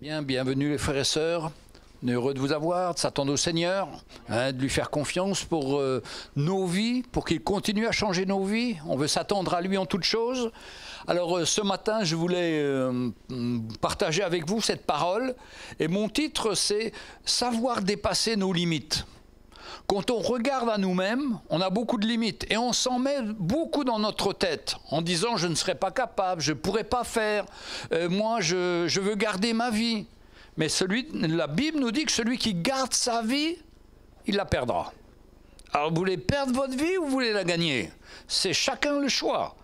Bien, bienvenue les frères et sœurs. On est heureux de vous avoir, de s'attendre au Seigneur, de lui faire confiance pour nos vies, pour qu'il continue à changer nos vies. On veut s'attendre à lui en toutes choses. Alors ce matin, je voulais partager avec vous cette parole. Et mon titre, c'est « Savoir dépasser nos limites ». Quand on regarde à nous-mêmes, on a beaucoup de limites et on s'en met beaucoup dans notre tête en disant « je ne serai pas capable, je ne pourrai pas faire, moi je veux garder ma vie ». Mais la Bible nous dit que celui qui garde sa vie, il la perdra. Alors vous voulez perdre votre vie ou vous voulez la gagner? C'est chacun le choix.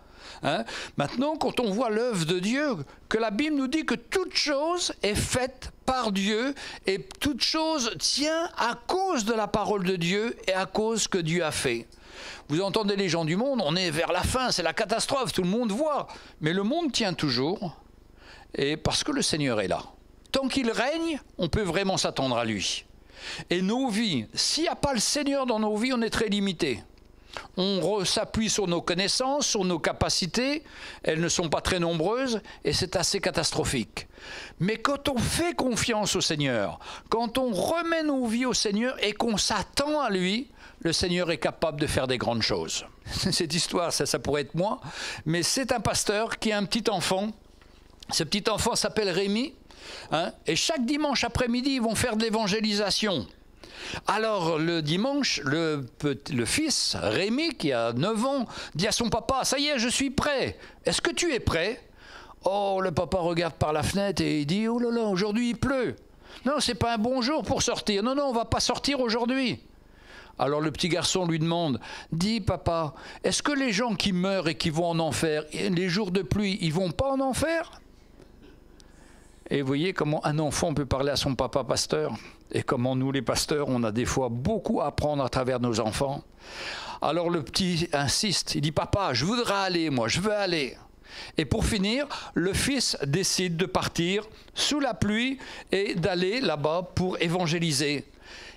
Hein? Maintenant, quand on voit l'œuvre de Dieu, que la Bible nous dit que toute chose est faite par Dieu et toute chose tient à cause de la parole de Dieu et à cause que Dieu a fait. Vous entendez les gens du monde, on est vers la fin, c'est la catastrophe, tout le monde voit. Mais le monde tient toujours, et parce que le Seigneur est là. Tant qu'il règne, on peut vraiment s'attendre à lui. Et nos vies, s'il n'y a pas le Seigneur dans nos vies, on est très limité. On s'appuie sur nos connaissances, sur nos capacités, elles ne sont pas très nombreuses et c'est assez catastrophique. Mais quand on fait confiance au Seigneur, quand on remet nos vies au Seigneur et qu'on s'attend à lui, le Seigneur est capable de faire des grandes choses. Cette histoire, ça pourrait être moi, mais c'est un pasteur qui a un petit enfant. Ce petit enfant s'appelle Rémi, hein, et chaque dimanche après-midi, ils vont faire de l'évangélisation. Alors le dimanche, le fils, Rémi, qui a 9 ans, dit à son papa, « Ça y est, je suis prêt. Est-ce que tu es prêt ?» Oh, le papa regarde par la fenêtre et il dit, « Oh là là, aujourd'hui il pleut. Non, c'est pas un bon jour pour sortir. Non, non, on va pas sortir aujourd'hui. » Alors le petit garçon lui demande, « Dis papa, est-ce que les gens qui meurent et qui vont en enfer, les jours de pluie, ils vont pas en enfer ?» Et vous voyez comment un enfant peut parler à son papa pasteur et comment nous les pasteurs, on a des fois beaucoup à apprendre à travers nos enfants. Alors le petit insiste, il dit « Papa, je voudrais aller, moi, je veux aller ». Et pour finir, le fils décide de partir sous la pluie et d'aller là-bas pour évangéliser.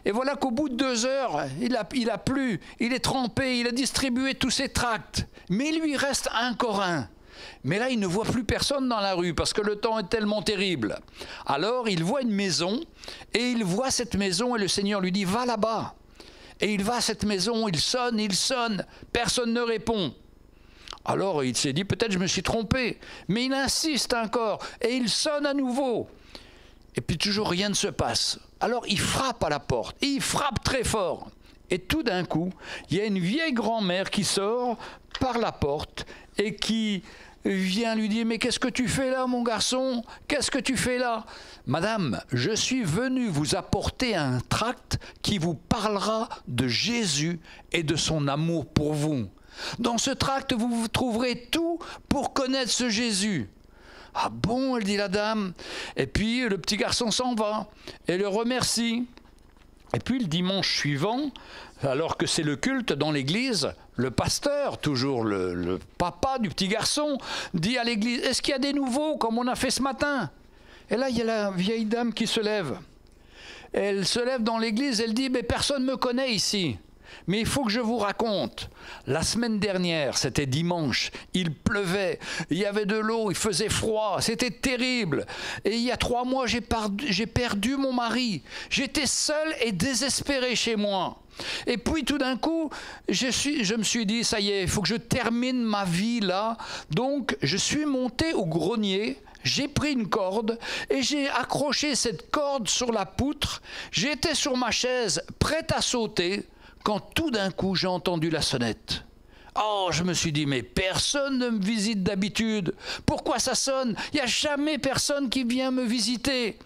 Et voilà qu'au bout de 2 heures, il a plu, il est trempé, il a distribué tous ses tracts. Mais il lui reste encore un. Mais là, il ne voit plus personne dans la rue parce que le temps est tellement terrible. Alors, il voit une maison et il voit cette maison et le Seigneur lui dit « Va là-bas ». Et il va à cette maison, il sonne, personne ne répond. Alors, il s'est dit « Peut-être je me suis trompé ». Mais il insiste encore et il sonne à nouveau. Et puis toujours rien ne se passe. Alors, il frappe à la porte et il frappe très fort. Et tout d'un coup, il y a une vieille grand-mère qui sort par la porte et qui vient lui dire « Mais qu'est-ce que tu fais là, mon garçon? Qu'est-ce que tu fais là ?»« Madame, je suis venu vous apporter un tract qui vous parlera de Jésus et de son amour pour vous. Dans ce tract, vous trouverez tout pour connaître ce Jésus. » « Ah bon ?» elle dit la dame. Et puis le petit garçon s'en va et le remercie. Et puis le dimanche suivant, alors que c'est le culte dans l'église, le pasteur, toujours le papa du petit garçon, dit à l'église « Est-ce qu'il y a des nouveaux comme on a fait ce matin ?» Et là, il y a la vieille dame qui se lève. Elle se lève dans l'église, elle dit « Mais personne ne me connaît ici. Mais il faut que je vous raconte. La semaine dernière, c'était dimanche, il pleuvait, il y avait de l'eau, il faisait froid, c'était terrible. Et il y a 3 mois, j'ai perdu mon mari. J'étais seul et désespéré chez moi. Et puis tout d'un coup, je me suis dit, ça y est, il faut que je termine ma vie là. Donc, je suis monté au grenier. J'ai pris une corde et j'ai accroché cette corde sur la poutre. J'étais sur ma chaise, prête à sauter. Quand tout d'un coup, j'ai entendu la sonnette. Oh, je me suis dit, mais personne ne me visite d'habitude. Pourquoi ça sonne? Il n'y a jamais personne qui vient me visiter.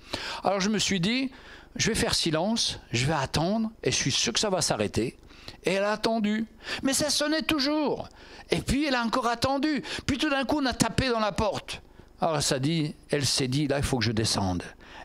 Alors je me suis dit, je vais faire silence, je vais attendre, et je suis sûr que ça va s'arrêter. Et elle a attendu. Mais ça sonnait toujours. Et puis elle a encore attendu. Puis tout d'un coup, on a tapé dans la porte. Alors elle s'est dit, là, il faut que je descende.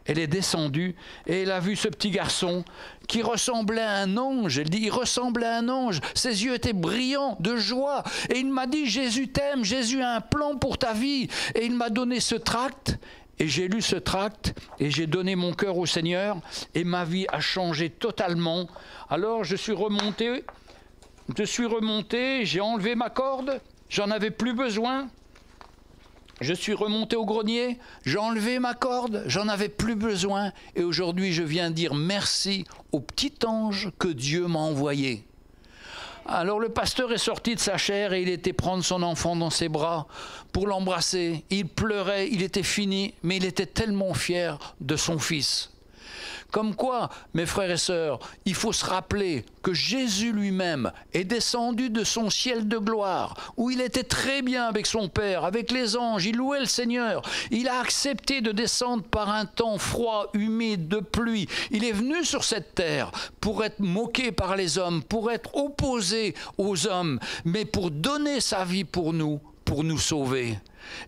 Elle est descendue et elle a vu ce petit garçon qui ressemblait à un ange. Elle dit, il ressemblait à un ange. Ses yeux étaient brillants de joie. Et il m'a dit, Jésus t'aime, Jésus a un plan pour ta vie. Et il m'a donné ce tract. Et j'ai lu ce tract et j'ai donné mon cœur au Seigneur. Et ma vie a changé totalement. Alors je suis remonté, j'ai enlevé ma corde, j'en avais plus besoin. Je suis remonté au grenier, j'ai enlevé ma corde, j'en avais plus besoin et aujourd'hui je viens dire merci au petit ange que Dieu m'a envoyé. » Alors le pasteur est sorti de sa chaire et il était prendre son enfant dans ses bras pour l'embrasser. Il pleurait, il était fini, mais il était tellement fier de son fils. Comme quoi, mes frères et sœurs, il faut se rappeler que Jésus lui-même est descendu de son ciel de gloire, où il était très bien avec son Père, avec les anges, il louait le Seigneur. Il a accepté de descendre par un temps froid, humide, de pluie. Il est venu sur cette terre pour être moqué par les hommes, pour être opposé aux hommes, mais pour donner sa vie pour nous sauver.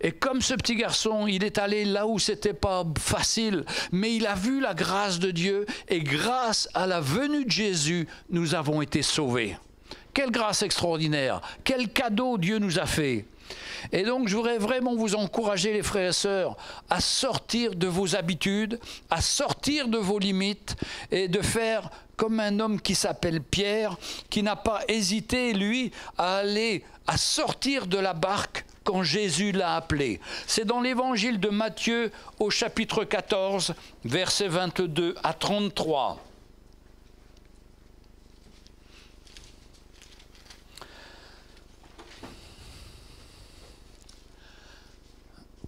Et comme ce petit garçon, il est allé là où c'était pas facile, mais il a vu la grâce de Dieu et grâce à la venue de Jésus, nous avons été sauvés. Quelle grâce extraordinaire, quel cadeau Dieu nous a fait. Et donc je voudrais vraiment vous encourager les frères et sœurs à sortir de vos habitudes, à sortir de vos limites et de faire comme un homme qui s'appelle Pierre, qui n'a pas hésité lui à sortir de la barque quand Jésus l'a appelé. C'est dans l'évangile de Matthieu au chapitre 14, versets 22 à 33.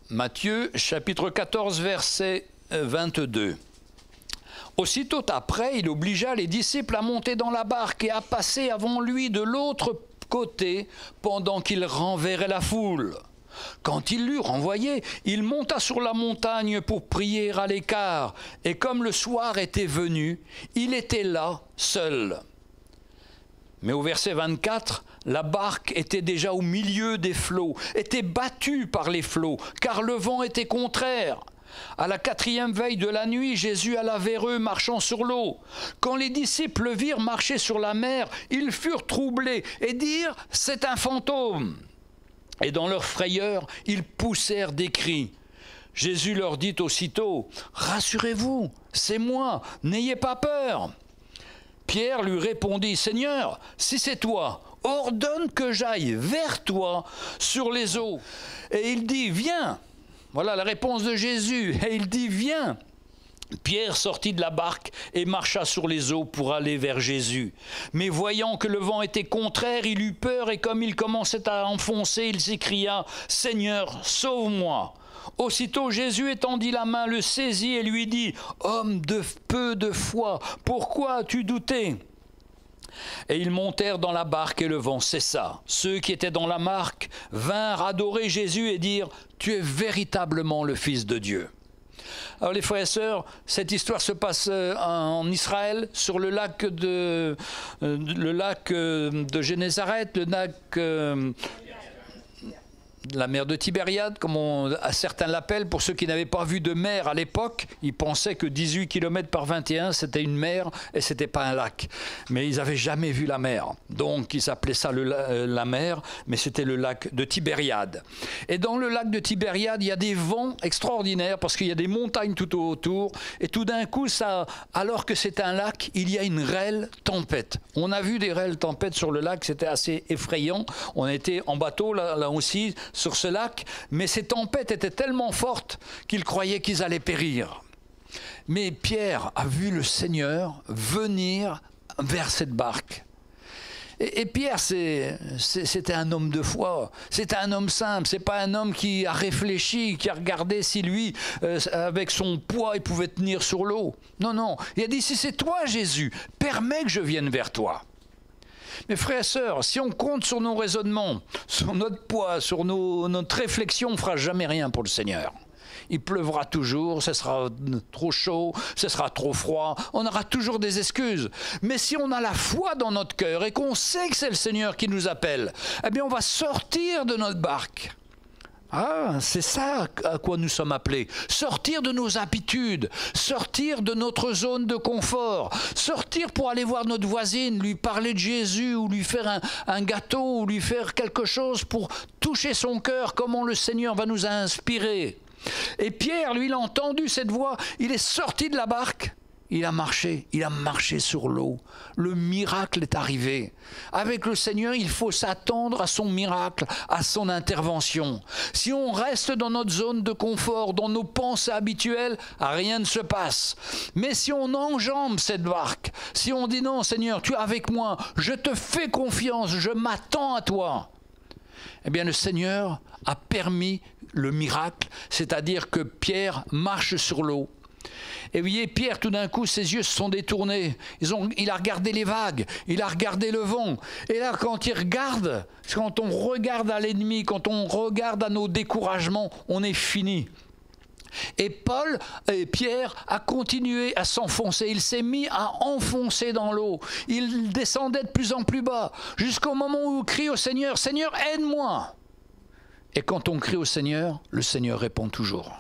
Matthieu, chapitre 14, verset 22. Aussitôt après, il obligea les disciples à monter dans la barque et à passer avant lui de l'autre côté pendant qu'il renverrait la foule. Quand il l'eut renvoyé, il monta sur la montagne pour prier à l'écart, et comme le soir était venu, il était là, seul. Mais au verset 24, la barque était déjà au milieu des flots, était battue par les flots, car le vent était contraire. À la 4e veille de la nuit, Jésus alla vers eux marchant sur l'eau. Quand les disciples le virent marcher sur la mer, ils furent troublés et dirent « C'est un fantôme !» Et dans leur frayeur, ils poussèrent des cris. Jésus leur dit aussitôt « Rassurez-vous, c'est moi, n'ayez pas peur !» Pierre lui répondit « Seigneur, si c'est toi, ordonne que j'aille vers toi sur les eaux. » Et il dit « Viens !» Voilà la réponse de Jésus. Et il dit « Viens !» Pierre sortit de la barque et marcha sur les eaux pour aller vers Jésus. Mais voyant que le vent était contraire, il eut peur et comme il commençait à enfoncer, il s'écria « Seigneur, sauve-moi !» Aussitôt Jésus étendit la main, le saisit et lui dit « Homme de peu de foi, pourquoi as-tu douté ?» Et ils montèrent dans la barque et le vent cessa. Ceux qui étaient dans la barque vinrent adorer Jésus et dire « Tu es véritablement le Fils de Dieu ». Alors les frères et sœurs, cette histoire se passe en Israël, sur le lac de Génézareth, le lac... la mer de Tibériade, comme certains l'appellent. Pour ceux qui n'avaient pas vu de mer à l'époque, ils pensaient que 18 km par 21, c'était une mer et ce n'était pas un lac. Mais ils n'avaient jamais vu la mer. Donc, ils appelaient ça la mer, mais c'était le lac de Tibériade. Et dans le lac de Tibériade, il y a des vents extraordinaires parce qu'il y a des montagnes tout autour. Et tout d'un coup, alors que c'est un lac, il y a une réelle tempête. On a vu des réelles tempêtes sur le lac, c'était assez effrayant. On était en bateau, là aussi, sur ce lac, mais ces tempêtes étaient tellement fortes qu'ils croyaient qu'ils allaient périr. Mais Pierre a vu le Seigneur venir vers cette barque. Et Pierre, c'était un homme de foi, c'était un homme simple, c'est pas un homme qui a réfléchi, qui a regardé si lui, avec son poids, il pouvait tenir sur l'eau. Non, non, il a dit, si c'est toi Jésus, permets que je vienne vers toi. Mes frères et sœurs, si on compte sur nos raisonnements, sur notre poids, sur notre réflexion, on ne fera jamais rien pour le Seigneur. Il pleuvra toujours, ce sera trop chaud, ce sera trop froid, on aura toujours des excuses. Mais si on a la foi dans notre cœur et qu'on sait que c'est le Seigneur qui nous appelle, eh bien on va sortir de notre barque. Ah, c'est ça à quoi nous sommes appelés. Sortir de nos habitudes, sortir de notre zone de confort, sortir pour aller voir notre voisine, lui parler de Jésus ou lui faire un gâteau ou lui faire quelque chose pour toucher son cœur, comment le Seigneur va nous inspirer. Et Pierre, lui, il a entendu cette voix, il est sorti de la barque il a marché sur l'eau. Le miracle est arrivé. Avec le Seigneur, il faut s'attendre à son miracle, à son intervention. Si on reste dans notre zone de confort, dans nos pensées habituelles, rien ne se passe. Mais si on enjambe cette barque, si on dit non Seigneur, tu es avec moi, je te fais confiance, je m'attends à toi, eh bien le Seigneur a permis le miracle, c'est-à-dire que Pierre marche sur l'eau. Et vous voyez, Pierre, tout d'un coup, ses yeux se sont détournés. Il a regardé les vagues, il a regardé le vent. Et là, quand on regarde à l'ennemi, quand on regarde à nos découragements, on est fini. Et Pierre a continué à s'enfoncer. Il s'est mis à enfoncer dans l'eau. Il descendait de plus en plus bas, jusqu'au moment où il crie au Seigneur, « Seigneur, aide-moi » Et quand on crie au Seigneur, le Seigneur répond toujours.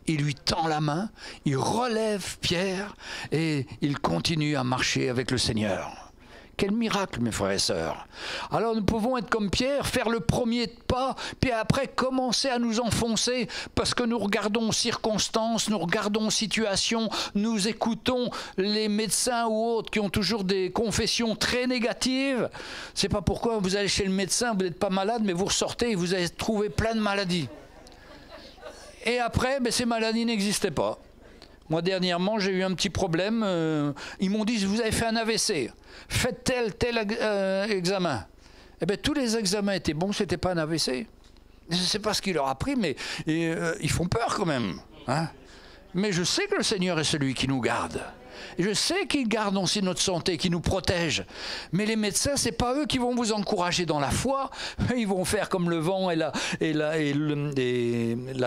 Il lui tend la main, il relève Pierre et il continue à marcher avec le Seigneur. Quel miracle, mes frères et sœurs. Alors nous pouvons être comme Pierre, faire le premier pas, puis après commencer à nous enfoncer parce que nous regardons aux circonstances, nous regardons aux situations, nous écoutons les médecins ou autres qui ont toujours des confessions très négatives. C'est pas pourquoi vous allez chez le médecin, vous n'êtes pas malade, mais vous ressortez et vous avez trouvé plein de maladies. Et après, ces maladies n'existaient pas. Moi, dernièrement, j'ai eu un petit problème. Ils m'ont dit, vous avez fait un AVC. Faites tel examen. Eh bien, tous les examens étaient bons, ce n'était pas un AVC. Je ne sais pas ce qu'il leur a pris, mais ils font peur quand même. Hein? Mais je sais que le Seigneur est celui qui nous garde. Et je sais qu'il garde aussi notre santé, qu'il nous protège. Mais les médecins, ce n'est pas eux qui vont vous encourager dans la foi. Ils vont faire comme le vent et la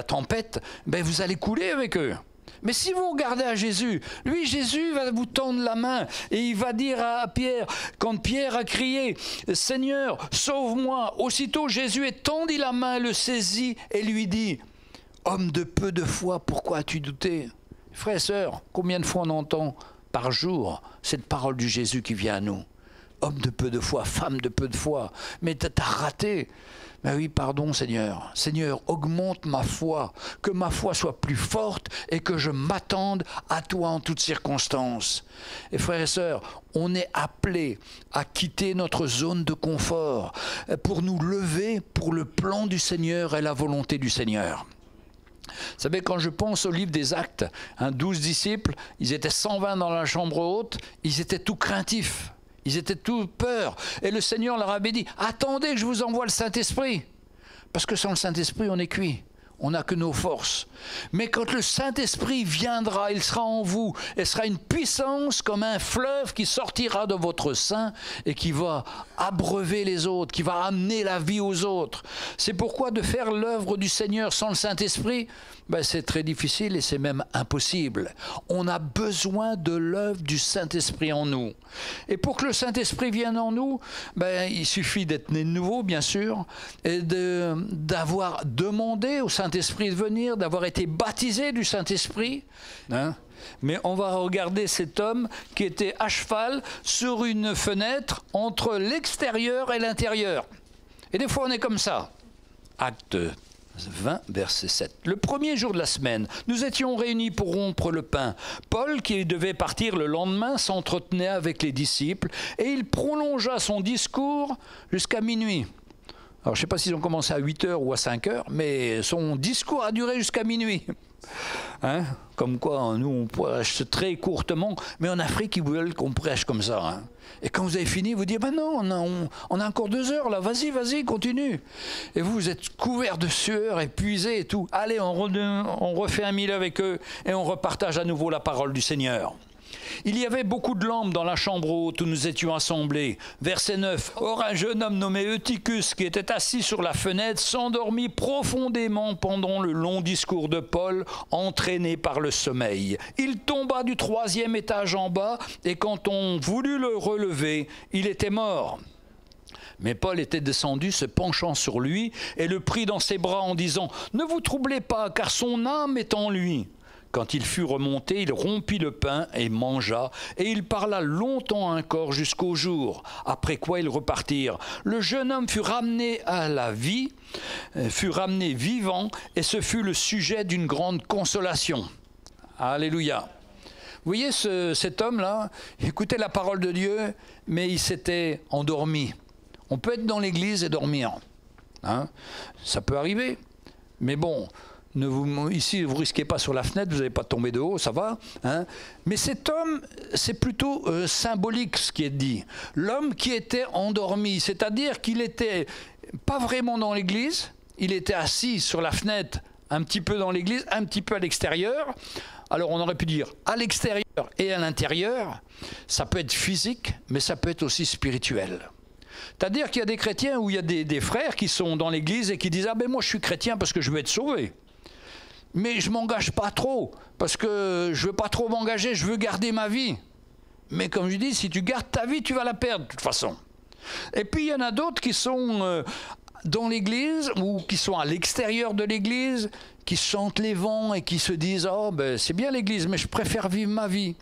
tempête. Vous allez couler avec eux. Mais si vous regardez à Jésus, lui, Jésus va vous tendre la main et il va dire à Pierre, quand Pierre a crié « Seigneur, sauve-moi », aussitôt Jésus étendit la main, le saisit et lui dit « Homme de peu de foi, pourquoi as-tu douté ?» Frères et sœurs, combien de fois on entend par jour cette parole du Jésus qui vient à nous? Homme de peu de foi, femme de peu de foi, mais t'as raté. Ben oui, pardon Seigneur. Seigneur, augmente ma foi, que ma foi soit plus forte et que je m'attende à toi en toutes circonstances. Et frères et sœurs, on est appelés à quitter notre zone de confort pour nous lever pour le plan du Seigneur et la volonté du Seigneur. Vous savez, quand je pense au livre des Actes, 12 disciples, ils étaient 120 dans la chambre haute, ils étaient tout craintifs. Ils étaient tout peur. Et le Seigneur leur avait dit, attendez que je vous envoie le Saint-Esprit. Parce que sans le Saint-Esprit, on est cuit. On n'a que nos forces. Mais quand le Saint-Esprit viendra, il sera en vous. Et sera une puissance comme un fleuve qui sortira de votre sein et qui va abreuver les autres, qui va amener la vie aux autres. C'est pourquoi de faire l'œuvre du Seigneur sans le Saint-Esprit, c'est très difficile et c'est même impossible. On a besoin de l'œuvre du Saint-Esprit en nous. Et pour que le Saint-Esprit vienne en nous, il suffit d'être né de nouveau, bien sûr, et d'avoir demandé au Saint-Esprit de venir, d'avoir été baptisé du Saint-Esprit. Hein? Mais on va regarder cet homme qui était à cheval sur une fenêtre entre l'extérieur et l'intérieur. Et des fois, on est comme ça. Acte 20, verset 7. Le premier jour de la semaine, nous étions réunis pour rompre le pain. Paul, qui devait partir le lendemain, s'entretenait avec les disciples et il prolongea son discours jusqu'à minuit. Alors, je ne sais pas s'ils ont commencé à 8 heures ou à 5 heures, mais son discours a duré jusqu'à minuit. Hein? Comme quoi, nous, on prêche très courtement, mais en Afrique, ils veulent qu'on prêche comme ça. Hein? Et quand vous avez fini, vous dites, non, on a encore 2 heures là, vas-y, continue. Et vous êtes couverts de sueur, épuisés et tout. Allez, on refait un mille avec eux et on repartage à nouveau la parole du Seigneur. Il y avait beaucoup de lampes dans la chambre haute où nous étions assemblés. Verset 9. Or, un jeune homme nommé Eutychus, qui était assis sur la fenêtre, s'endormit profondément pendant le long discours de Paul, entraîné par le sommeil. Il tomba du 3e étage en bas, et quand on voulut le relever, il était mort. Mais Paul était descendu, se penchant sur lui, et le prit dans ses bras en disant « Ne vous troublez pas, car son âme est en lui ». Quand il fut remonté, il rompit le pain et mangea, et il parla longtemps encore jusqu'au jour, après quoi ils repartirent. Le jeune homme fut ramené à la vie, fut ramené vivant, et ce fut le sujet d'une grande consolation. Alléluia. Vous voyez cet homme-là, il écoutait la parole de Dieu, mais il s'était endormi. On peut être dans l'église et dormir. Hein? Ça peut arriver. Mais bon, ici, vous ne risquez pas sur la fenêtre, vous n'allez pas tomber de haut, ça va. Hein? Mais cet homme, c'est plutôt symbolique ce qui est dit. L'homme qui était endormi, c'est-à-dire qu'il n'était pas vraiment dans l'église, il était assis sur la fenêtre, un petit peu dans l'église, un petit peu à l'extérieur. Alors on aurait pu dire à l'extérieur et à l'intérieur, ça peut être physique, mais ça peut être aussi spirituel. C'est-à-dire qu'il y a des chrétiens où il y a des frères qui sont dans l'église et qui disent « Ah ben moi je suis chrétien parce que je veux être sauvé. Mais je ne m'engage pas trop, parce que je ne veux pas trop m'engager, je veux garder ma vie. » Mais comme je dis, si tu gardes ta vie, tu vas la perdre de toute façon. Et puis il y en a d'autres qui sont dans l'église ou qui sont à l'extérieur de l'église, qui sentent les vents et qui se disent « Oh ben c'est bien l'église, mais je préfère vivre ma vie. »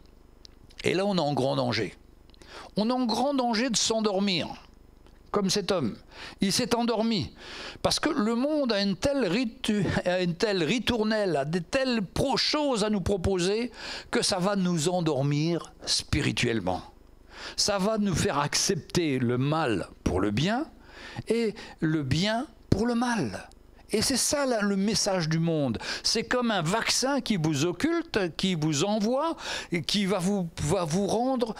Et là on est en grand danger. On est en grand danger de s'endormir. Comme cet homme. Il s'est endormi. Parce que le monde a une telle ritournelle, a de telles choses à nous proposer, que ça va nous endormir spirituellement. Ça va nous faire accepter le mal pour le bien et le bien pour le mal. Et c'est ça là, le message du monde. C'est comme un vaccin qui vous occulte, qui vous envoie, et qui va vous rendre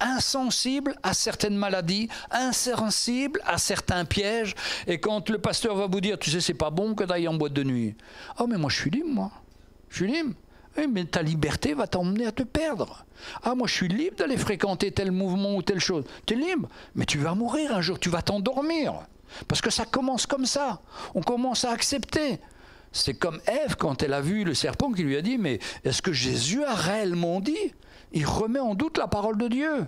insensible à certaines maladies, insensible à certains pièges. Et quand le pasteur va vous dire, tu sais, c'est pas bon que tu ailles en boîte de nuit. Oh, mais moi, je suis libre, moi. Je suis libre. Oui, mais ta liberté va t'emmener à te perdre. Ah, moi, je suis libre d'aller fréquenter tel mouvement ou telle chose. Tu es libre, mais tu vas mourir un jour, tu vas t'endormir. Parce que ça commence comme ça. On commence à accepter. C'est comme Ève quand elle a vu le serpent qui lui a dit « Mais est-ce que Jésus a réellement dit ?» Il remet en doute la parole de Dieu.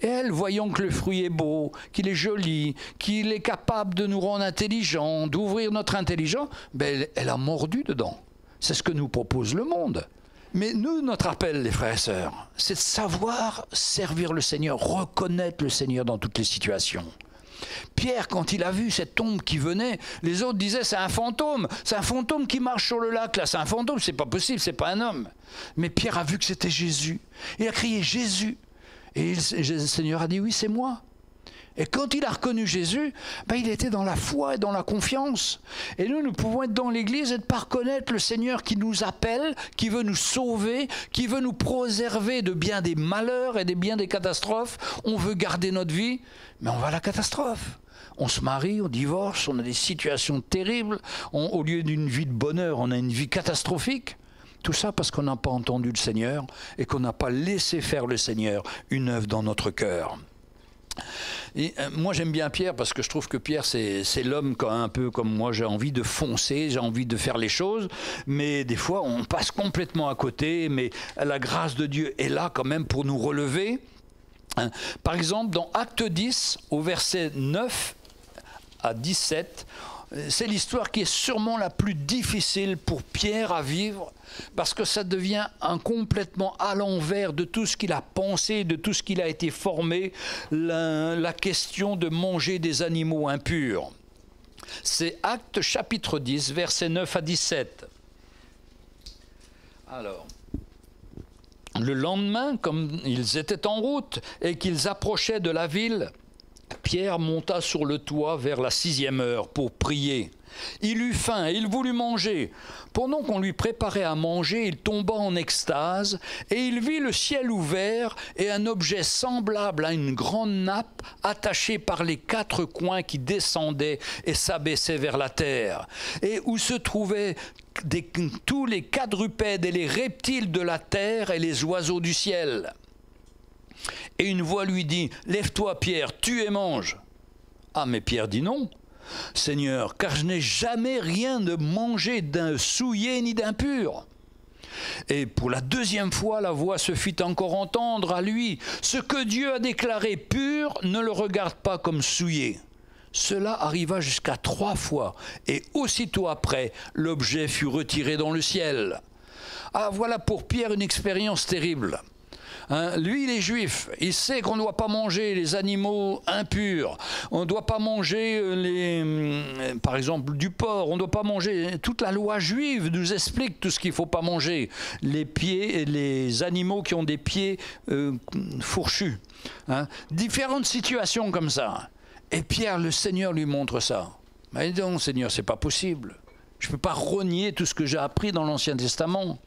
Et elle, voyant que le fruit est beau, qu'il est joli, qu'il est capable de nous rendre intelligents, d'ouvrir notre intelligence, ben elle a mordu dedans. C'est ce que nous propose le monde. Mais nous, notre appel, les frères et sœurs, c'est de savoir servir le Seigneur, reconnaître le Seigneur dans toutes les situations. Pierre, quand il a vu cette ombre qui venait, les autres disaient c'est un fantôme qui marche sur le lac, là, c'est un fantôme, c'est pas possible, c'est pas un homme. Mais Pierre a vu que c'était Jésus. Il a crié Jésus. Et le Seigneur a dit oui, c'est moi. Et quand il a reconnu Jésus, ben, il était dans la foi et dans la confiance. Et nous pouvons être dans l'église et ne pas reconnaître le Seigneur qui nous appelle, qui veut nous sauver, qui veut nous préserver de bien des malheurs et de bien des catastrophes. On veut garder notre vie, mais on va à la catastrophe. On se marie, on divorce, on a des situations terribles. Au lieu d'une vie de bonheur, on a une vie catastrophique. Tout ça parce qu'on n'a pas entendu le Seigneur et qu'on n'a pas laissé faire le Seigneur une œuvre dans notre cœur. Et moi j'aime bien Pierre parce que je trouve que Pierre c'est l'homme un peu comme moi, j'ai envie de foncer, j'ai envie de faire les choses, mais des fois on passe complètement à côté, mais la grâce de Dieu est là quand même pour nous relever. Par exemple dans Acte 10 au verset 9 à 17, c'est l'histoire qui est sûrement la plus difficile pour Pierre à vivre parce que ça devient complètement à l'envers de tout ce qu'il a pensé, de tout ce qu'il a été formé, la question de manger des animaux impurs. C'est Actes chapitre 10, versets 9 à 17. Alors, le lendemain, comme ils étaient en route et qu'ils approchaient de la ville, Pierre monta sur le toit vers la 6e heure pour prier. Il eut faim et il voulut manger. Pendant qu'on lui préparait à manger, il tomba en extase et il vit le ciel ouvert et un objet semblable à une grande nappe attachée par les 4 coins qui descendait et s'abaissait vers la terre et où se trouvaient tous les quadrupèdes et les reptiles de la terre et les oiseaux du ciel. Et une voix lui dit « Lève-toi Pierre, tue et mange ». Ah mais Pierre dit non. « Seigneur, car je n'ai jamais rien de mangé d'un souillé ni d'impur. » Et pour la 2e fois, la voix se fit encore entendre à lui. « Ce que Dieu a déclaré pur, ne le regarde pas comme souillé. » Cela arriva jusqu'à 3 fois, et aussitôt après, l'objet fut retiré dans le ciel. Ah, voilà pour Pierre une expérience terrible. Hein, lui, il est juif. Il sait qu'on ne doit pas manger les animaux impurs. On ne doit pas manger, par exemple, du porc. On ne doit pas manger. Toute la loi juive nous explique tout ce qu'il ne faut pas manger. Les animaux qui ont des pieds fourchus. Hein. Différentes situations comme ça. Et Pierre, le Seigneur, lui montre ça. Mais non, Seigneur, c'est pas possible. Je ne peux pas renier tout ce que j'ai appris dans l'Ancien Testament.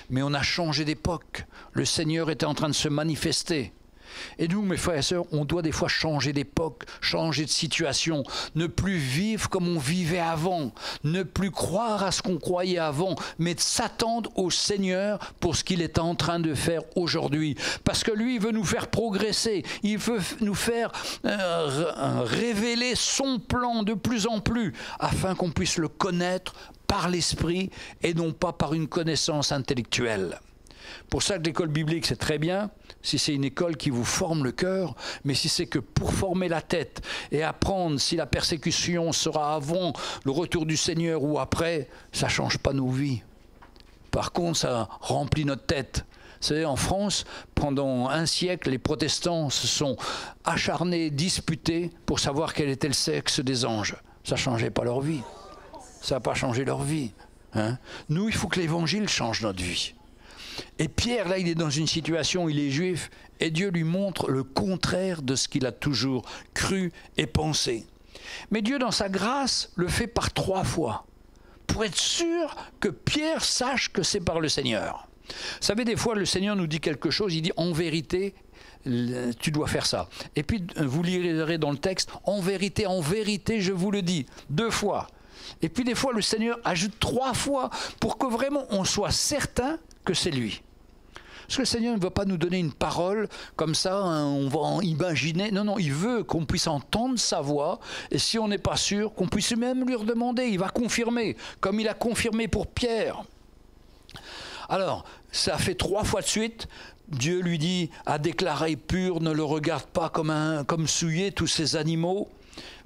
Mais on a changé d'époque. Le Seigneur était en train de se manifester. Et nous, mes frères et sœurs, on doit des fois changer d'époque, changer de situation, ne plus vivre comme on vivait avant, ne plus croire à ce qu'on croyait avant, mais s'attendre au Seigneur pour ce qu'il est en train de faire aujourd'hui. Parce que lui, il veut nous faire progresser, il veut nous faire révéler son plan de plus en plus, afin qu'on puisse le connaître par l'esprit et non pas par une connaissance intellectuelle. Pour ça que l'école biblique, c'est très bien, si c'est une école qui vous forme le cœur, mais si c'est que pour former la tête et apprendre si la persécution sera avant le retour du Seigneur ou après, ça ne change pas nos vies. Par contre, ça remplit notre tête. Vous savez, en France, pendant un siècle, les protestants se sont acharnés, disputés pour savoir quel était le sexe des anges. Ça ne changeait pas leur vie. Ça n'a pas changé leur vie. Hein? Nous, il faut que l'évangile change notre vie. Et Pierre, là, il est dans une situation où il est juif et Dieu lui montre le contraire de ce qu'il a toujours cru et pensé. Mais Dieu, dans sa grâce, le fait par 3 fois pour être sûr que Pierre sache que c'est par le Seigneur. Vous savez, des fois, le Seigneur nous dit quelque chose, il dit « en vérité, tu dois faire ça ». Et puis, vous lirez dans le texte « en vérité, je vous le dis », 2 fois. Et puis, des fois, le Seigneur ajoute 3 fois pour que vraiment on soit certain que c'est lui. Parce que le Seigneur ne va pas nous donner une parole comme ça, hein, on va en imaginer. Non, non, il veut qu'on puisse entendre sa voix. Et si on n'est pas sûr, qu'on puisse même lui redemander. Il va confirmer, comme il a confirmé pour Pierre. Alors, ça fait 3 fois de suite. Dieu lui dit, a déclaré pur, ne le regarde pas comme souillé tous ces animaux.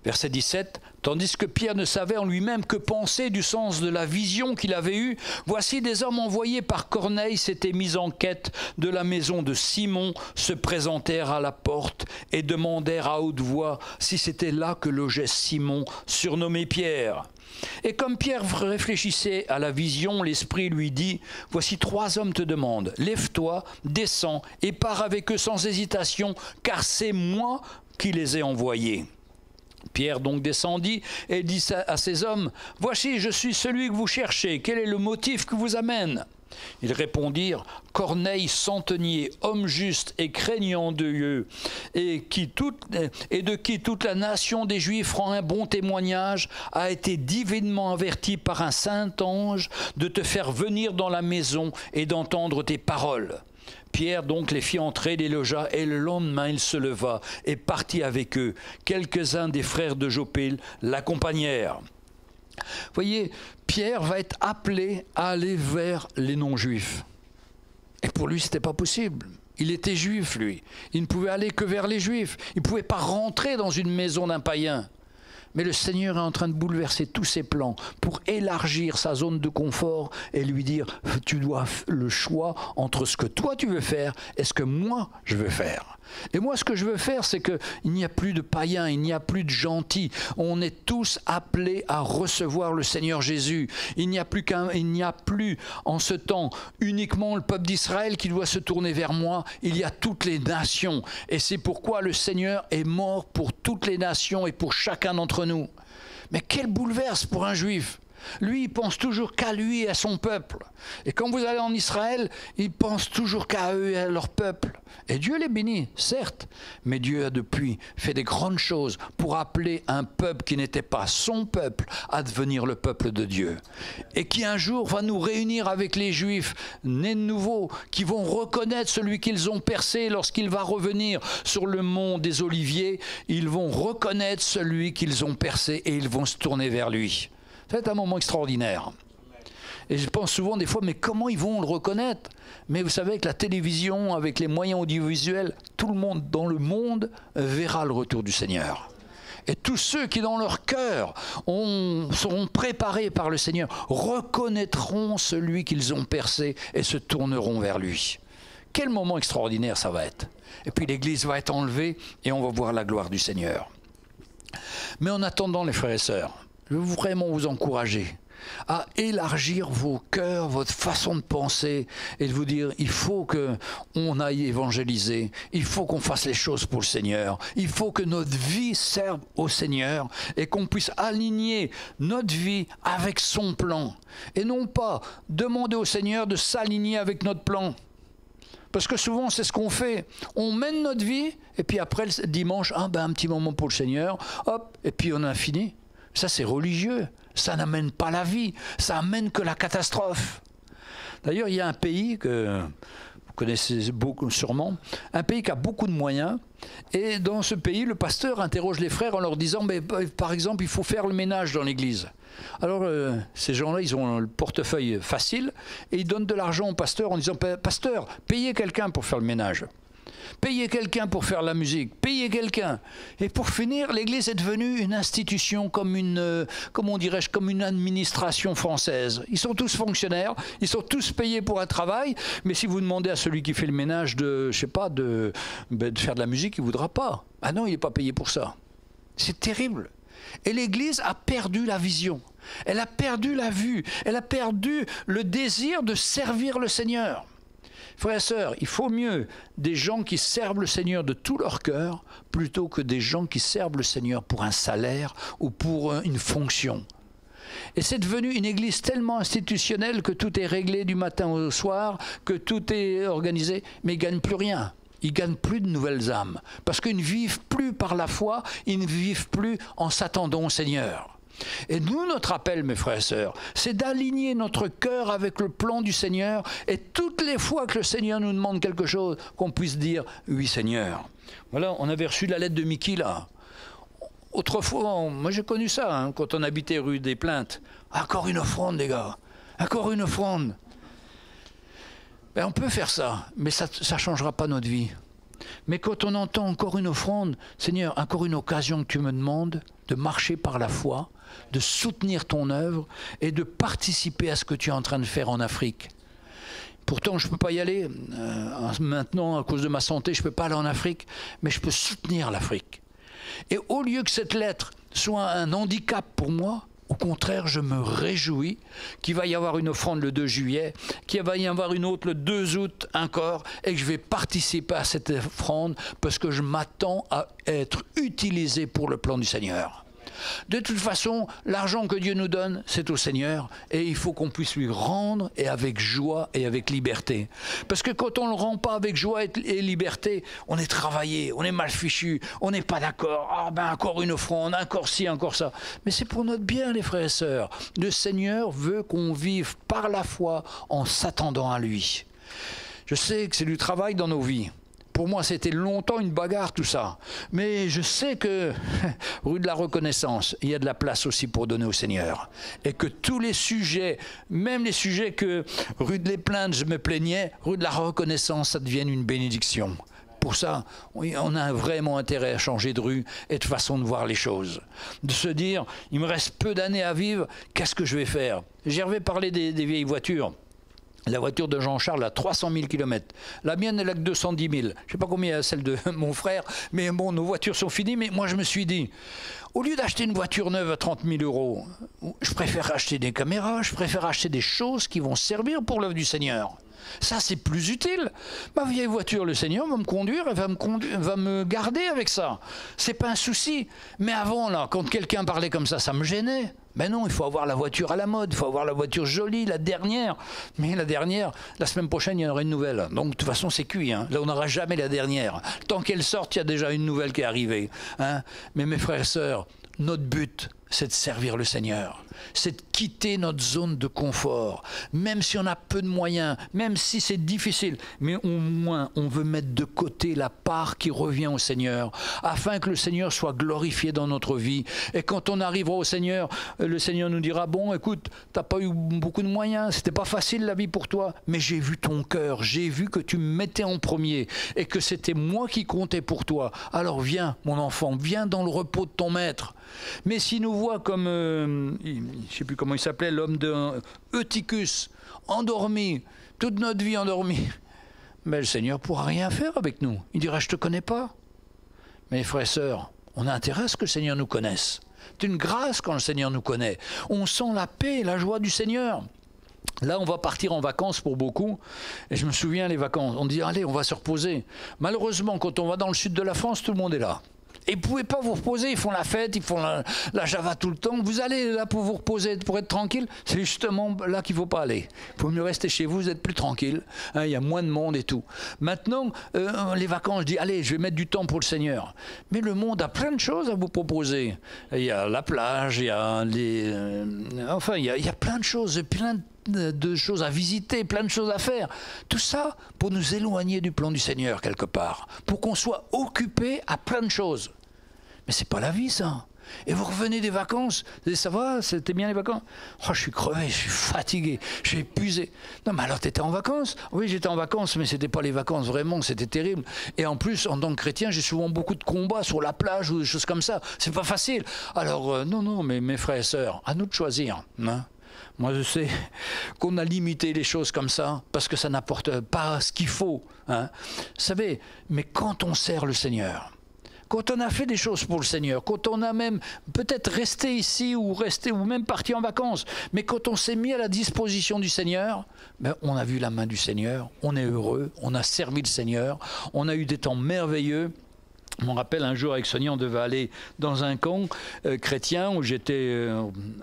Verset 17, tandis que Pierre ne savait en lui-même que penser du sens de la vision qu'il avait eue, voici des hommes envoyés par Corneille s'étaient mis en quête de la maison de Simon, se présentèrent à la porte et demandèrent à haute voix si c'était là que logeait Simon, surnommé Pierre. Et comme Pierre réfléchissait à la vision, l'Esprit lui dit, « Voici 3 hommes te demandent, lève-toi, descends et pars avec eux sans hésitation, car c'est moi qui les ai envoyés. » Pierre donc descendit et dit à ces hommes, « Voici, je suis celui que vous cherchez, quel est le motif qui vous amène ?» Ils répondirent, « Corneille, centenier, homme juste et craignant de Dieu, et de qui toute la nation des Juifs rend un bon témoignage, a été divinement averti par un saint ange de te faire venir dans la maison et d'entendre tes paroles. » Pierre donc les fit entrer, les logea, et le lendemain il se leva et partit avec eux. Quelques-uns des frères de Jopé l'accompagnèrent. Vous voyez, Pierre va être appelé à aller vers les non-juifs. Et pour lui, ce n'était pas possible. Il était juif, lui. Il ne pouvait aller que vers les juifs. Il ne pouvait pas rentrer dans une maison d'un païen. Mais le Seigneur est en train de bouleverser tous ses plans pour élargir sa zone de confort et lui dire « Tu dois le choix entre ce que toi tu veux faire et ce que moi je veux faire. » Et moi ce que je veux faire, c'est qu'il n'y a plus de païens, il n'y a plus de gentils. On est tous appelés à recevoir le Seigneur Jésus. Il n'y a plus en ce temps uniquement le peuple d'Israël qui doit se tourner vers moi. Il y a toutes les nations. Et c'est pourquoi le Seigneur est mort pour toutes les nations et pour chacun d'entre nous. Mais quel bouleverse pour un juif! Lui, il pense toujours qu'à lui et à son peuple. Et quand vous allez en Israël, il pense toujours qu'à eux et à leur peuple. Et Dieu les bénit, certes, mais Dieu a depuis fait des grandes choses pour appeler un peuple qui n'était pas son peuple à devenir le peuple de Dieu. Et qui un jour va nous réunir avec les Juifs nés de nouveau, qui vont reconnaître celui qu'ils ont percé lorsqu'il va revenir sur le mont des Oliviers. Ils vont reconnaître celui qu'ils ont percé et ils vont se tourner vers lui. C'est un moment extraordinaire. Et je pense souvent des fois, mais comment ils vont le reconnaître? Mais vous savez, avec la télévision, avec les moyens audiovisuels, tout le monde dans le monde verra le retour du Seigneur. Et tous ceux qui dans leur cœur seront préparés par le Seigneur, reconnaîtront celui qu'ils ont percé et se tourneront vers lui. Quel moment extraordinaire ça va être. Et puis l'Église va être enlevée et on va voir la gloire du Seigneur. Mais en attendant, les frères et sœurs, je veux vraiment vous encourager à élargir vos cœurs, votre façon de penser et de vous dire, il faut qu'on aille évangéliser, il faut qu'on fasse les choses pour le Seigneur, il faut que notre vie serve au Seigneur et qu'on puisse aligner notre vie avec son plan et non pas demander au Seigneur de s'aligner avec notre plan. Parce que souvent, c'est ce qu'on fait. On mène notre vie, et puis après, le dimanche, un petit moment pour le Seigneur, hop, et puis on a fini. Ça, c'est religieux. Ça n'amène pas la vie. Ça amène que la catastrophe. D'ailleurs, il y a un pays que vous connaissez beaucoup, sûrement, un pays qui a beaucoup de moyens. Et dans ce pays, le pasteur interroge les frères en leur disant, mais, par exemple, il faut faire le ménage dans l'église. Alors, ces gens-là, ils ont le portefeuille facile et ils donnent de l'argent au pasteur en disant, pasteur, payez quelqu'un pour faire le ménage. Payez quelqu'un pour faire la musique, payez quelqu'un. Et pour finir, l'Église est devenue une institution comme une, comment dirais-je, comme une administration française. Ils sont tous fonctionnaires, ils sont tous payés pour un travail, mais si vous demandez à celui qui fait le ménage de, je sais pas, de faire de la musique, il ne voudra pas. Ah non, il n'est pas payé pour ça. C'est terrible. Et l'Église a perdu la vision, elle a perdu la vue, elle a perdu le désir de servir le Seigneur. Frères et sœurs, il faut mieux des gens qui servent le Seigneur de tout leur cœur plutôt que des gens qui servent le Seigneur pour un salaire ou pour une fonction. Et c'est devenu une église tellement institutionnelle que tout est réglé du matin au soir, que tout est organisé, mais ils ne gagnent plus rien. Ils ne gagnent plus de nouvelles âmes, parce qu'ils ne vivent plus par la foi, ils ne vivent plus en s'attendant au Seigneur. Et nous, notre appel, mes frères et sœurs, c'est d'aligner notre cœur avec le plan du Seigneur, et toutes les fois que le Seigneur nous demande quelque chose, qu'on puisse dire « Oui, Seigneur ». Voilà, on avait reçu la lettre de Mickey, là. Autrefois, moi j'ai connu ça, hein, quand on habitait rue des Plaintes. Encore une offrande, les gars, encore une offrande. Ben, on peut faire ça, mais ça ne changera pas notre vie. Mais quand on entend encore une offrande, Seigneur, encore une occasion que tu me demandes de marcher par la foi, de soutenir ton œuvre et de participer à ce que tu es en train de faire en Afrique. Pourtant, je ne peux pas y aller. Maintenant, à cause de ma santé, je ne peux pas aller en Afrique, mais je peux soutenir l'Afrique. Et au lieu que cette lettre soit un handicap pour moi, au contraire, je me réjouis qu'il va y avoir une offrande le 2 juillet, qu'il va y avoir une autre le 2 août encore, et que je vais participer à cette offrande parce que je m'attends à être utilisé pour le plan du Seigneur. De toute façon, l'argent que Dieu nous donne, c'est au Seigneur, et il faut qu'on puisse lui rendre, et avec joie et avec liberté. Parce que quand on ne le rend pas avec joie et liberté, on est travaillé, on est mal fichu, on n'est pas d'accord. Ah ben encore une offrande, encore ci, encore ça. Mais c'est pour notre bien, les frères et sœurs. Le Seigneur veut qu'on vive par la foi en s'attendant à lui. Je sais que c'est du travail dans nos vies. Pour moi, c'était longtemps une bagarre, tout ça. Mais je sais que, rue de la Reconnaissance, il y a de la place aussi pour donner au Seigneur. Et que tous les sujets, même les sujets que, rue de les Plaintes, je me plaignais, rue de la Reconnaissance, ça devienne une bénédiction. Pour ça, on a vraiment intérêt à changer de rue et de façon de voir les choses. De se dire, il me reste peu d'années à vivre, qu'est-ce que je vais faire? J'avais parlé des vieilles voitures. La voiture de Jean-Charles a 300 000 km. La mienne, elle a que 210 000. Je ne sais pas combien il y a celle de mon frère, mais bon, nos voitures sont finies. Mais moi, je me suis dit, au lieu d'acheter une voiture neuve à 30 000 €, je préfère acheter des caméras, je préfère acheter des choses qui vont servir pour l'œuvre du Seigneur. Ça, c'est plus utile. Ma vieille voiture, le Seigneur va me conduire et va me garder avec ça. C'est pas un souci. Mais avant, là, quand quelqu'un parlait comme ça me gênait. Ben non, il faut avoir la voiture à la mode, il faut avoir la voiture jolie, la dernière. Mais la dernière, la semaine prochaine, il y en aura une nouvelle. Donc, de toute façon, c'est cuit. Hein. Là, on n'aura jamais la dernière. Tant qu'elle sorte, il y a déjà une nouvelle qui est arrivée. Hein. Mais mes frères et sœurs, notre but, c'est de servir le Seigneur. C'est de quitter notre zone de confort. Même si on a peu de moyens, même si c'est difficile, mais au moins, on veut mettre de côté la part qui revient au Seigneur, afin que le Seigneur soit glorifié dans notre vie. Et quand on arrivera au Seigneur, le Seigneur nous dira, bon, écoute, tu n'as pas eu beaucoup de moyens, c'était pas facile la vie pour toi, mais j'ai vu ton cœur, j'ai vu que tu me mettais en premier, et que c'était moi qui comptais pour toi. Alors viens, mon enfant, viens dans le repos de ton maître. Mais s'il nous voit comme, je ne sais plus comment il s'appelait, l'homme de Eutychus, endormi, toute notre vie endormie, mais le Seigneur ne pourra rien faire avec nous. Il dira, je ne te connais pas. Mais frères et sœurs, on a intérêt à ce que le Seigneur nous connaisse. C'est une grâce quand le Seigneur nous connaît. On sent la paix et la joie du Seigneur. Là, on va partir en vacances pour beaucoup. Et je me souviens, les vacances, on dit, allez, on va se reposer. Malheureusement, quand on va dans le sud de la France, tout le monde est là. Et vous ne pouvez pas vous reposer, ils font la fête, ils font la java tout le temps. Vous allez là pour vous reposer, pour être tranquille. C'est justement là qu'il ne faut pas aller. Il faut mieux rester chez vous, vous êtes plus tranquille. Hein, il y a moins de monde et tout. Maintenant, les vacances, je dis, allez, je vais mettre du temps pour le Seigneur. Mais le monde a plein de choses à vous proposer. Il y a la plage, il y a les... enfin, il y a plein de choses, plein de choses à visiter, plein de choses à faire. Tout ça pour nous éloigner du plan du Seigneur quelque part. Pour qu'on soit occupé à plein de choses. Mais c'est pas la vie, ça. Et vous revenez des vacances, vous dites, ça va, c'était bien les vacances? Oh, je suis crevé, je suis fatigué, je suis épuisé. Non, mais alors, tu étais en vacances? Oui, j'étais en vacances, mais c'était pas les vacances, vraiment, c'était terrible. Et en plus, en tant que chrétien, j'ai souvent beaucoup de combats sur la plage ou des choses comme ça. C'est pas facile. Alors, non, mais mes frères et sœurs, à nous de choisir. Hein? Moi, je sais qu'on a limité les choses comme ça, parce que ça n'apporte pas ce qu'il faut. Hein? Vous savez, mais quand on sert le Seigneur, quand on a fait des choses pour le Seigneur, quand on a même peut-être resté ici ou même parti en vacances, mais quand on s'est mis à la disposition du Seigneur, ben on a vu la main du Seigneur, on est heureux, on a servi le Seigneur, on a eu des temps merveilleux. Je me rappelle un jour avec Sonia, on devait aller dans un camp chrétien où j'étais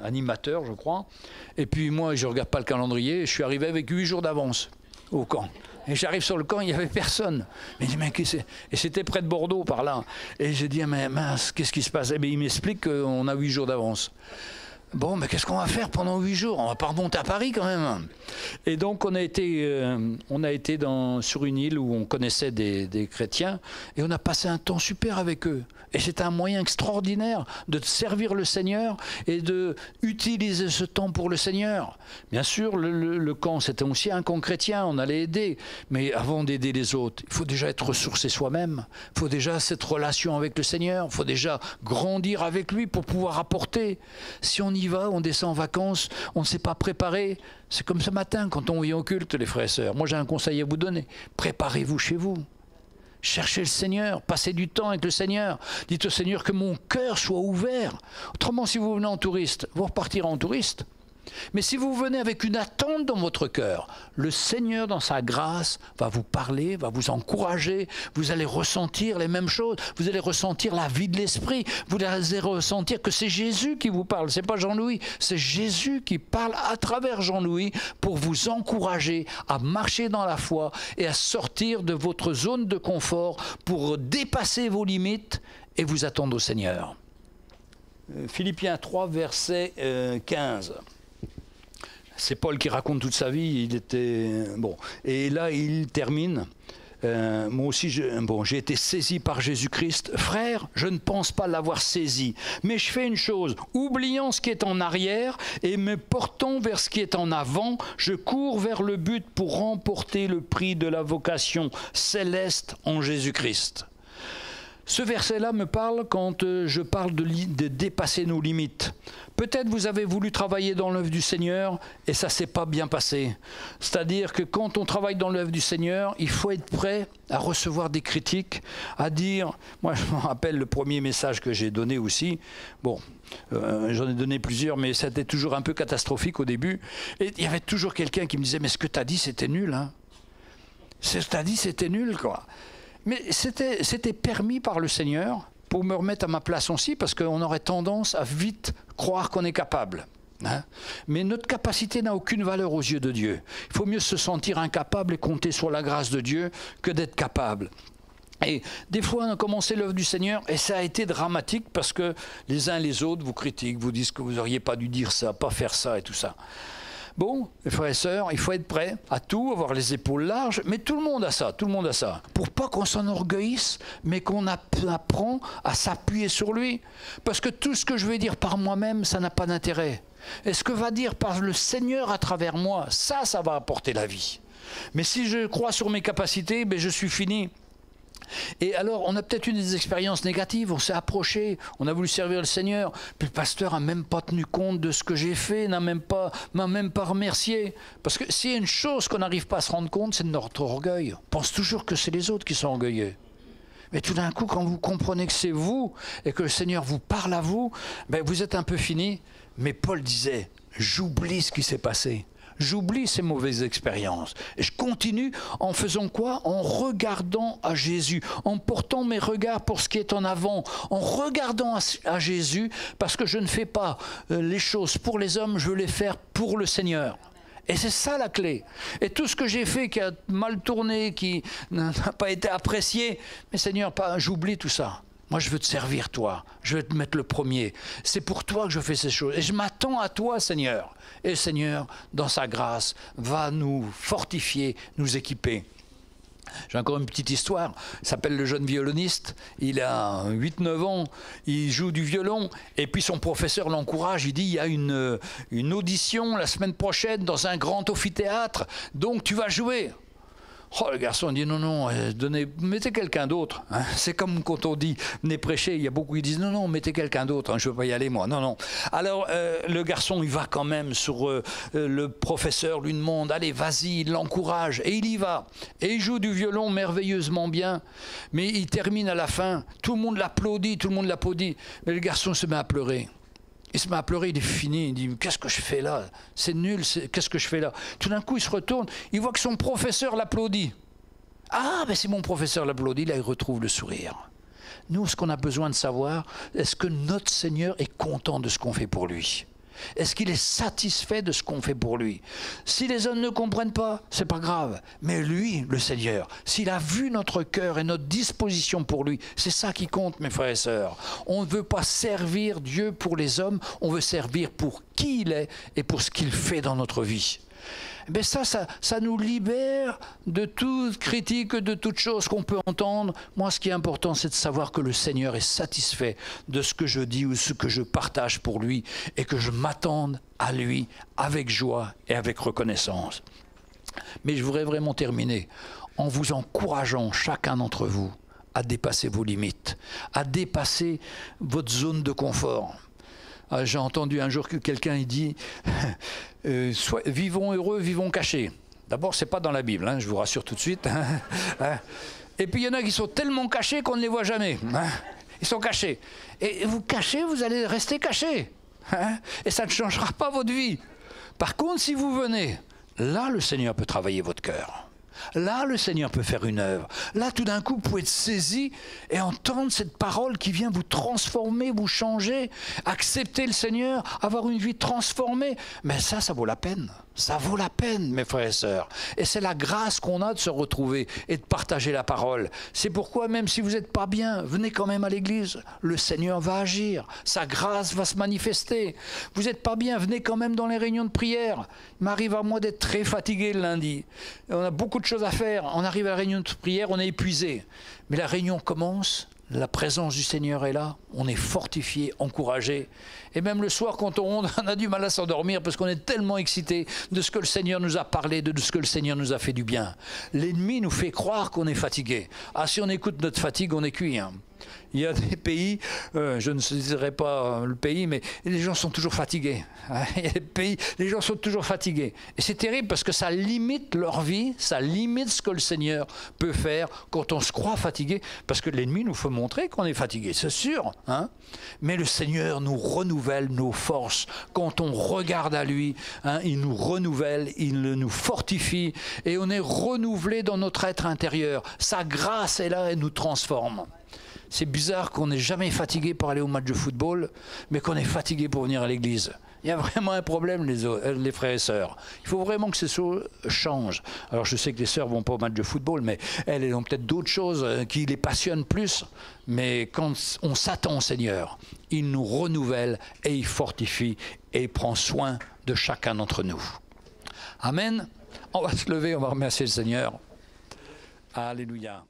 animateur, je crois. Et puis moi, je ne regarde pas le calendrier, je suis arrivé avec 8 jours d'avance au camp. Et j'arrive sur le camp, il n'y avait personne. Mais il dit, mais et c'était près de Bordeaux, par là. Et j'ai dit, mais mince, qu'est-ce qui se passe? Et bien, il m'explique qu'on a 8 jours d'avance. Bon, mais qu'est-ce qu'on va faire pendant 8 jours? On va pas remonter à Paris quand même. Et donc on a été sur une île où on connaissait des chrétiens et on a passé un temps super avec eux. Et c'est un moyen extraordinaire de servir le Seigneur et de utiliser ce temps pour le Seigneur. Bien sûr, le camp, c'était aussi un camp chrétien, on allait aider. Mais avant d'aider les autres, il faut déjà être ressourcé soi-même. Il faut déjà cette relation avec le Seigneur. Il faut déjà grandir avec lui pour pouvoir apporter. Si on y va, on descend en vacances, on ne s'est pas préparé. C'est comme ce matin quand on vient au culte, les frères et sœurs. Moi, j'ai un conseil à vous donner. Préparez-vous chez vous. Cherchez le Seigneur, passez du temps avec le Seigneur. Dites au Seigneur que mon cœur soit ouvert. Autrement, si vous venez en touriste, vous repartirez en touriste. Mais si vous venez avec une attente dans votre cœur, le Seigneur, dans sa grâce, va vous parler, va vous encourager. Vous allez ressentir les mêmes choses. Vous allez ressentir la vie de l'Esprit. Vous allez ressentir que c'est Jésus qui vous parle. Ce n'est pas Jean-Louis. C'est Jésus qui parle à travers Jean-Louis pour vous encourager à marcher dans la foi et à sortir de votre zone de confort pour dépasser vos limites et vous attendre au Seigneur. Philippiens 3, verset 15. C'est Paul qui raconte toute sa vie, il était... Bon. Et là, il termine. Moi aussi, j'ai été saisi par Jésus-Christ. Frère, je ne pense pas l'avoir saisi. Mais je fais une chose, oubliant ce qui est en arrière et me portant vers ce qui est en avant, je cours vers le but pour remporter le prix de la vocation céleste en Jésus-Christ. Ce verset-là me parle quand je parle de dépasser nos limites. Peut-être vous avez voulu travailler dans l'œuvre du Seigneur et ça ne s'est pas bien passé. C'est-à-dire que quand on travaille dans l'œuvre du Seigneur, il faut être prêt à recevoir des critiques, à dire... Moi, je me rappelle le premier message que j'ai donné aussi. Bon, j'en ai donné plusieurs, mais c'était toujours un peu catastrophique au début. Et il y avait toujours quelqu'un qui me disait « Mais ce que tu as dit, c'était nul. Hein. Ce que tu as dit, c'était nul, quoi. » Mais c'était permis par le Seigneur pour me remettre à ma place aussi, parce qu'on aurait tendance à vite croire qu'on est capable. Hein? Mais notre capacité n'a aucune valeur aux yeux de Dieu. Il faut mieux se sentir incapable et compter sur la grâce de Dieu que d'être capable. Et des fois, on a commencé l'œuvre du Seigneur et ça a été dramatique parce que les uns les autres vous critiquent, vous disent que vous n'auriez pas dû dire ça, pas faire ça et tout ça. Bon, les frères et sœurs, il faut être prêt à tout, avoir les épaules larges, mais tout le monde a ça, tout le monde a ça. Pour pas qu'on s'enorgueillisse, mais qu'on apprend à s'appuyer sur lui. Parce que tout ce que je vais dire par moi-même, ça n'a pas d'intérêt. Et ce que va dire par le Seigneur à travers moi, ça va apporter la vie. Mais si je crois sur mes capacités, ben je suis fini. Et alors, on a peut-être eu des expériences négatives, on s'est approché, on a voulu servir le Seigneur, puis le pasteur n'a même pas tenu compte de ce que j'ai fait, m'a même pas remercié. Parce que s'il y a une chose qu'on n'arrive pas à se rendre compte, c'est de notre orgueil. On pense toujours que c'est les autres qui sont orgueilleux. Mais tout d'un coup, quand vous comprenez que c'est vous, et que le Seigneur vous parle à vous, ben vous êtes un peu fini. Mais Paul disait, j'oublie ce qui s'est passé. J'oublie ces mauvaises expériences. Et je continue en faisant quoi? En regardant à Jésus, en portant mes regards pour ce qui est en avant, en regardant à Jésus, parce que je ne fais pas les choses pour les hommes, je veux les faire pour le Seigneur. Et c'est ça la clé. Et tout ce que j'ai fait qui a mal tourné, qui n'a pas été apprécié, mais Seigneur, j'oublie tout ça. Moi, je veux te servir, toi. Je veux te mettre le premier. C'est pour toi que je fais ces choses. Et je m'attends à toi, Seigneur. Et le Seigneur, dans sa grâce, va nous fortifier, nous équiper. J'ai encore une petite histoire. Il s'appelle le jeune violoniste. Il a 8-9 ans. Il joue du violon. Et puis son professeur l'encourage. Il dit, il y a une audition la semaine prochaine dans un grand amphithéâtre. Donc tu vas jouer. Oh, le garçon dit non, mettez quelqu'un d'autre. Hein. C'est comme quand on dit venez prêcher, il y a beaucoup qui disent non, mettez quelqu'un d'autre, hein, je ne veux pas y aller moi. Non. Alors le garçon, il va quand même sur le professeur, lui demande, allez, vas-y, il l'encourage. Et il y va. Et il joue du violon merveilleusement bien. Mais il termine à la fin, tout le monde l'applaudit. Mais le garçon se met à pleurer. Il se met à pleurer, il est fini, il dit « Qu'est-ce que je fais là? C'est nul, qu'est-ce que je fais là ?» Tout d'un coup, il se retourne, il voit que son professeur l'applaudit. « Ah, ben si mon professeur l'applaudit, là, il retrouve le sourire. » Nous, ce qu'on a besoin de savoir, est-ce que notre Seigneur est content de ce qu'on fait pour lui? Est-ce qu'il est satisfait de ce qu'on fait pour lui? Si les hommes ne comprennent pas, c'est pas grave. Mais lui, le Seigneur, s'il a vu notre cœur et notre disposition pour lui, c'est ça qui compte, mes frères et sœurs. On ne veut pas servir Dieu pour les hommes, on veut servir pour qui il est et pour ce qu'il fait dans notre vie. Mais ça nous libère de toute critique, de toute chose qu'on peut entendre. Moi, ce qui est important, c'est de savoir que le Seigneur est satisfait de ce que je dis ou ce que je partage pour lui et que je m'attende à lui avec joie et avec reconnaissance. Mais je voudrais vraiment terminer en vous encourageant chacun d'entre vous à dépasser vos limites, à dépasser votre zone de confort. J'ai entendu un jour que quelqu'un dit vivons heureux, vivons cachés. D'abord, ce n'est pas dans la Bible, hein, je vous rassure tout de suite. Et puis il y en a qui sont tellement cachés qu'on ne les voit jamais. Ils sont cachés. Et vous cachez, vous allez rester cachés. Et ça ne changera pas votre vie. Par contre, si vous venez, là, le Seigneur peut travailler votre cœur. Là, le Seigneur peut faire une œuvre. Là, tout d'un coup, vous pouvez être saisi et entendre cette parole qui vient vous transformer, vous changer, accepter le Seigneur, avoir une vie transformée. Mais ça vaut la peine. Ça vaut la peine, mes frères et sœurs. Et c'est la grâce qu'on a de se retrouver et de partager la parole. C'est pourquoi, même si vous n'êtes pas bien, venez quand même à l'église. Le Seigneur va agir. Sa grâce va se manifester. Vous n'êtes pas bien, venez quand même dans les réunions de prière. Il m'arrive à moi d'être très fatigué le lundi. On a beaucoup de choses à faire. On arrive à la réunion de prière, on est épuisé. Mais la réunion commence. La présence du Seigneur est là, on est fortifié, encouragé. Et même le soir, quand on a du mal à s'endormir parce qu'on est tellement excité de ce que le Seigneur nous a parlé, de ce que le Seigneur nous a fait du bien. L'ennemi nous fait croire qu'on est fatigué. Ah, si on écoute notre fatigue, on est cuit. Hein. Il y a des pays, je ne dirai pas le pays, mais les gens sont toujours fatigués. Il y a des pays, les gens sont toujours fatigués. Et c'est terrible parce que ça limite leur vie, ça limite ce que le Seigneur peut faire quand on se croit fatigué. Parce que l'ennemi nous fait montrer qu'on est fatigué, c'est sûr. Hein? Mais le Seigneur nous renouvelle nos forces. Quand on regarde à lui, hein, il nous renouvelle, il nous fortifie et on est renouvelé dans notre être intérieur. Sa grâce est là et nous transforme. C'est bizarre qu'on n'ait jamais fatigué pour aller au match de football, mais qu'on est fatigué pour venir à l'église. Il y a vraiment un problème, les frères et sœurs. Il faut vraiment que ces choses changent. Alors je sais que les sœurs ne vont pas au match de football, mais elles ont peut-être d'autres choses qui les passionnent plus. Mais quand on s'attend au Seigneur, il nous renouvelle et il fortifie et il prend soin de chacun d'entre nous. Amen. On va se lever, on va remercier le Seigneur. Alléluia.